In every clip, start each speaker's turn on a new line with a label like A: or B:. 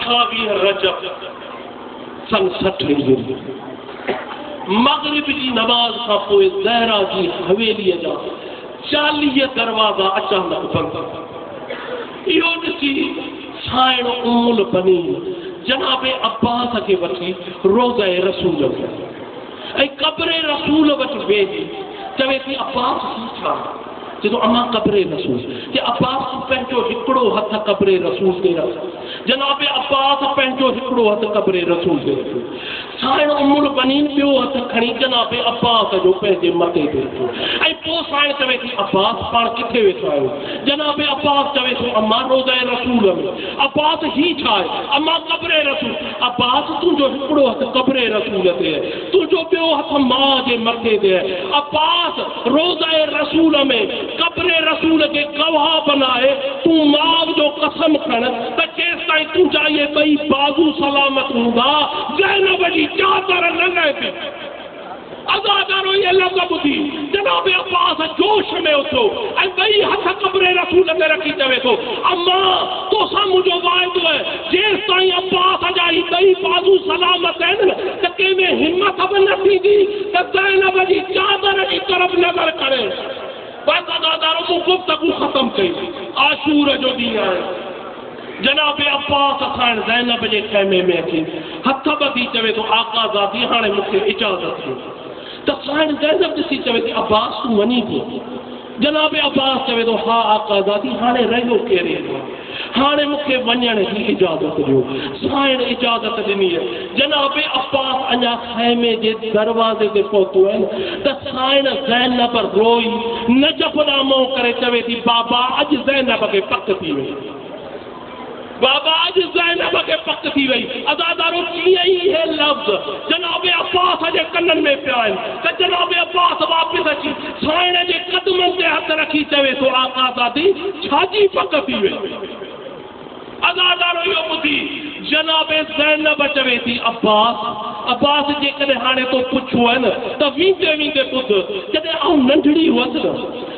A: 28 रजब सन 60 हिजरी मगरिब जी नमाज का पोइ ज़हरा जी हवेली जा 40 दरवाजा अचानक बंद। इहो ॾिसी साइण उम्मुल बनी जनाबे अब्बास के वठी रोज़ा रसूल ऐं क़ब्र रसूल वटि वेही चवे थी अब्बास ही छा जो अम्मा क़ब्र रसूल के अब्बास पंहिंजो हिकिड़ो हथ क़ब्र रसूल ते रख। जनाबे अब्बास पंहिंजो हिकिड़ो हथ क़ब्र रसूल ते रखियो। साइण उम्मुल बनीन ॿियो हथ खणी जनाबे अब्बास जो पंहिंजे मथे ते रखियो ऐं पोइ साइण चवे थी अब्बास पाण किथे वेठो आहियो? जनाबे अब्बास चवे थो अम्मा रोज़ा रसूल में। अब्बास ही छा आहे? अम्मा क़ब्र रसूल। अब्बास तुंहिंजो हिकिड़ो हथ क़ब्र रसूल ते आहे, तुंहिंजो ॿियो हथ मां जे मथे ते आहे। अब्बास रोज़ा रसूल में क़ब्र रसूल के गवाह बनाए तू मां जो कसम खण त जेसिताईं तुंहिंजा इहे ॿई बाज़ू सलामत हूंदा ज़ैनब जी चादर न लहे। अज़ादारो ये लफ़्ज़ ॿुधी जनाब अब्बास जोश में उथो ऐं ॿई हथ क़ब्र रसूल ते रखी चवे थो अम्मा तोसां मुंहिंजो वाइदो आहे जेसिताईं अब्बास जा ही ॿई बाज़ू सलामत आहिनि त कंहिंमें हिमत बि न थींदी त ज़ैनब जी चादर जी तरफ़ नज़र करे। बस अज़ादारो मूं गुफ़्तगू ख़त्म कई। आशूर जो ॾींहुं आहे। जनाबे अब्बास साइण ज़ैनब जे ख़ैमे में अची हथ ॿधी चवे थो आका ज़ाती हाणे मूंखे इजाज़त ॾियो। त साइण ज़ैनब ॾिसी चवे थी अब्बास तूं वञी थो? जनाबे अब्बास चवे थो हा आका ज़ाती हाणे रहियो कहिड़े हाणे मूंखे वञण जी इजाज़त ॾियो। साइण इजाज़त ॾिनी आहे। जनाबे अब्बास अञा ख़ैमे जे दरवाज़े ते पहुतो आहे त साइण ज़ैनब रोई नजफ़नामो करे चवे थी बाबा अॼु ज़ैनब खे पक थी वई। बाबा अॼु ज़ैनब खे पक थी वई। अज़ादारो कीअं ई हे लफ़्ज़ जनाबे अब्बास जे कननि में पिया आहिनि त जनाबे अब्बास वापसि अची साइण जे क़दमनि ते हथ रखी चवे थो आका ज़ाती छाजी पक थी वई? अज़ादारो इहो ॿुधी जनाबे ज़ैनब चवे थी अब्बास जेकॾहिं हाणे तो पुछो आहे न त वेंदे वेंदे ॿुध जॾहिं आउं नंढड़ी हुअसि न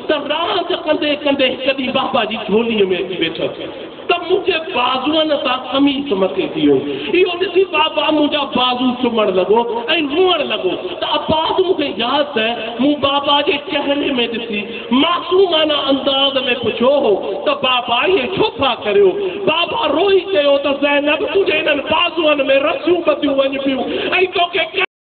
A: त रांदि कंदे कंदे हिकु ॾींहुं बाबा जी झोलीअ में अची वेठसि त मुंहिंजे बाज़ूअनि सां ख़मीस मथे थी वई। इहो ॾिसी बाबा मुंहिंजा बाज़ू चुमण लॻो ऐं रोअण लॻो त अब्बास मूंखे यादि आहे मूं बाबा जे चहिरे में ॾिसी मासूमाना अंदाज़ में पुछियो हो त बाबा इहे छो था करियो? बाबा रोई चयो त ज़ैनब तुंहिंजे हिननि बाज़ूअनि में रसियूं ॿधियूं वञ पियूं ऐं तोखे